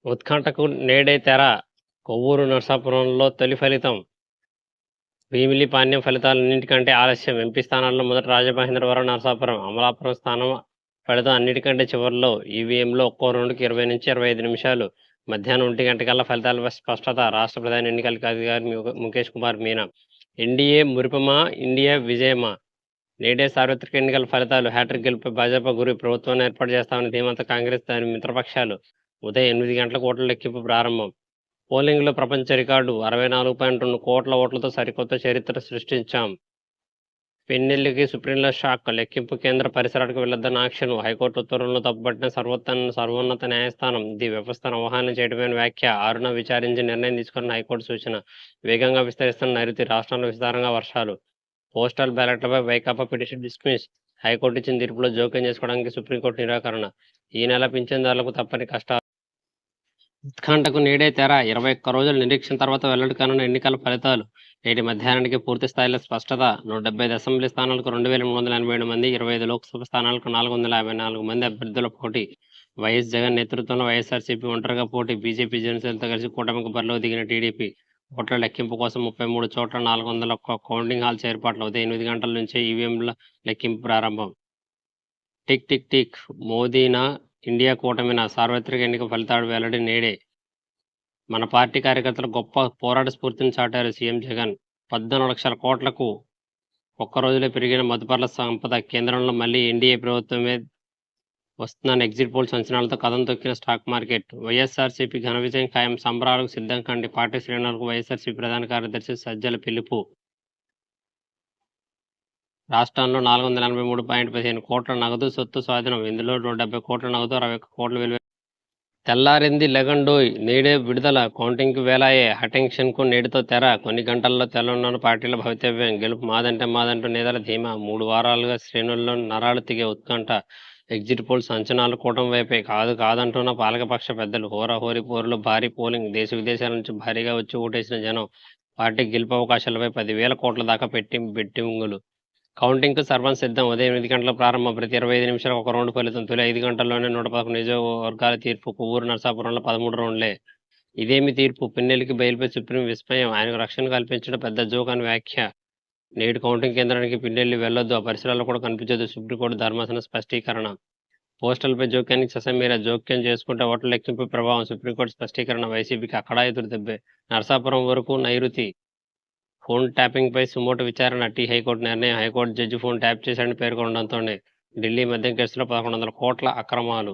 ఉత్కంఠకు నేడే తెర. కొవ్వూరు నరసాపురంలో తొలి ఫలితం. భీమిలి పాణ్యం ఫలితాలన్నింటికంటే ఆలస్యం. ఎంపీ స్థానాల్లో మొదట రాజమహేంద్రవరం, నరసాపురం. అమలాపురం స్థానం ఫలితం అన్నిటికంటే చివరిలో. ఈవీఎంలో ఒక్కో రౌండ్కి 20 నుంచి 25 నిమిషాలు. మధ్యాహ్నం 1 గంటకల్లా ఫలితాలపై స్పష్టత. రాష్ట్ర ప్రధాన ఎన్నికల అధికారి ముఖేష్ కుమార్ మీనా. ఎన్డీఏ మురిపమా, ఇండియా విజయమా? నేడే సార్వత్రిక ఎన్నికల ఫలితాలు. హ్యాట్రిక్ గెలుపుపై భాజపా గురి. ప్రభుత్వాన్ని ఏర్పాటు చేస్తామని ధీమంత కాంగ్రెస్, దాని మిత్రపక్షాలు. ఉదయం 8 గంటలకు ఓట్ల లెక్కింపు ప్రారంభం. పోలింగ్లో ప్రపంచ రికార్డు 64.2 కోట్ల ఓట్లతో సరికొత్త చరిత్ర సృష్టించాం. పెన్నెల్లికి సుప్రీంలో షాక్. లెక్కింపు కేంద్ర పరిసరాలకు వెళ్లొద్దన్న ఆంక్షను హైకోర్టు ఉత్తర్వులను తప్పుపట్టిన సర్వోన్నత న్యాయస్థానం. ఇది వ్యవస్థను అవహేళన చేయడమేన వ్యాఖ్య. ఆరున విచారించి నిర్ణయం తీసుకున్న హైకోర్టు సూచన. వేగంగా విస్తరిస్తున్న నైరుతి రాష్ట్రాల్లో విస్తారంగా వర్షాలు. పోస్టల్ బ్యాలెట్లపై వైకాపా పిటిషన్ డిస్మిస్. హైకోర్టు ఇచ్చిన తీర్పులో జోక్యం చేసుకోవడానికి సుప్రీంకోర్టు నిరాకరణ. ఈ నెల పింఛన్దారులకు తప్పని కష్టాలు. ఉత్కంఠకు నేడే తెర. 21 రోజుల నిరీక్షణ తర్వాత వెల్లడి కానున్న ఎన్నికల ఫలితాలు. నేటి మధ్యాహ్నానికి పూర్తి స్థాయిలో స్పష్టత. 175 అసెంబ్లీ స్థానాలకు 2387 మంది, 25 లోక్సభ స్థానాలకు 454 మంది అభ్యర్థుల పోటీ. వైఎస్ జగన్ నేతృత్వంలో వైఎస్ఆర్సీపీ ఒంటరిగా పోటీ. బీజేపీ, జనసేనతో కలిసి కూటమికి బరిలో దిగిన టీడీపీ. ఓట్ల లెక్కింపు కోసం 33 చోట్ల 401 కౌంటింగ్ హాల్స్ ఏర్పాట్లు. ఉదయం 8 గంటల నుంచే ఈవీఎంల లెక్కింపు ప్రారంభం. Tick tick tick. మోదీనా, ఇండియా కూటమిన? సార్వత్రిక ఎన్నిక ఫలితాలు వెల్లడి నేడే. మన పార్టీ కార్యకర్తలు గొప్ప పోరాట స్ఫూర్తిని చాటారు సీఎం జగన్. 14 లక్షల కోట్లకు ఒక్క రోజులో పెరిగిన మదుపర్ల సంపద. కేంద్రంలో మళ్లీ ఎన్డీఏ ప్రభుత్వమే వస్తుందన్న ఎగ్జిట్ పోల్స్ అంచనాలతో కదం తొక్కిన స్టాక్ మార్కెట్. వైఎస్ఆర్సీపీ ఘన విజయం ఖాయం. సంబరాలకు సిద్ధం కండి. పార్టీ శ్రేణులకు వైఎస్ఆర్సీపీ ప్రధాన కార్యదర్శి సజ్జల పిలుపు. రాష్ట్రంలో 483.15 కోట్ల నగదు సొత్తు స్వాధీనం. ఇందులో 170 కోట్ల నగదు, 61 కోట్ల విలువ. తెల్లారింది లెగండోయ్. నేడే విడుదల. కౌంటింగ్కి వేలాయే. హటెన్షన్కు నేటితో తెర. కొన్ని గంటల్లో తెలంగాణ పార్టీల భవితవ్యం. గెలుపు మాదంటే మాదంటూ నేతల ధీమా. 3 వారాలుగా శ్రేణుల్లో నరాలు తిగే ఉత్కంఠ. ఎగ్జిట్ పోల్స్ అంచనాలు కూటమి వైపే కాదంటున్న పాలకపక్ష పెద్దలు. హోరాహోరీ పోరులో భారీ పోలింగ్. దేశ విదేశాల నుంచి భారీగా వచ్చి ఓటేసిన జనం. పార్టీ గెలుపు అవకాశాలపై 10,000 కోట్ల దాకా బెట్టింగులు. కౌంటింగ్కు సర్వం సిద్ధం. ఉదయం 8 గంటలకు ప్రారంభం. ప్రతి 25 నిమిషాలకు ఒక రౌండ్ ఫలితం. తొలి 5 గంటల్లోనే 111 నియోజకవర్గాల తీర్పు. కొవ్వూరు నరసాపురంలో 13 రౌండ్లే. ఇదేమి తీర్పు? పిన్నెల్లికి బయలుపై సుప్రీం విస్మయం. ఆయనకు రక్షణ కల్పించడం పెద్ద జోక్ అని వ్యాఖ్య. నేడు కౌంటింగ్ కేంద్రానికి పిన్నెల్లి వెళ్లొద్దు, ఆ పరిసరాల్లో కూడా కనిపించదు. సుప్రీంకోర్టు ధర్మాసన స్పష్టీకరణ. పోస్టల్పై జోక్యానికి ససమీర. జోక్యం చేసుకుంటే ఓట్ల లెక్కింపు ప్రభావం. సుప్రీంకోర్టు స్పష్టీకరణ. వైసీపీకి అక్కడా ఎదురు దెబ్బే. నరసాపురం వరకు నైరుతి. ఫోన్ ట్యాపింగ్పై సుమోటో విచారణ. హైకోర్టు నిర్ణయం. హైకోర్టు జడ్జి ఫోన్ ట్యాప్ చేశాడని పేర్కొనడంతోనే ఢిల్లీ మద్యం కేసులో 1,100 కోట్ల అక్రమాలు.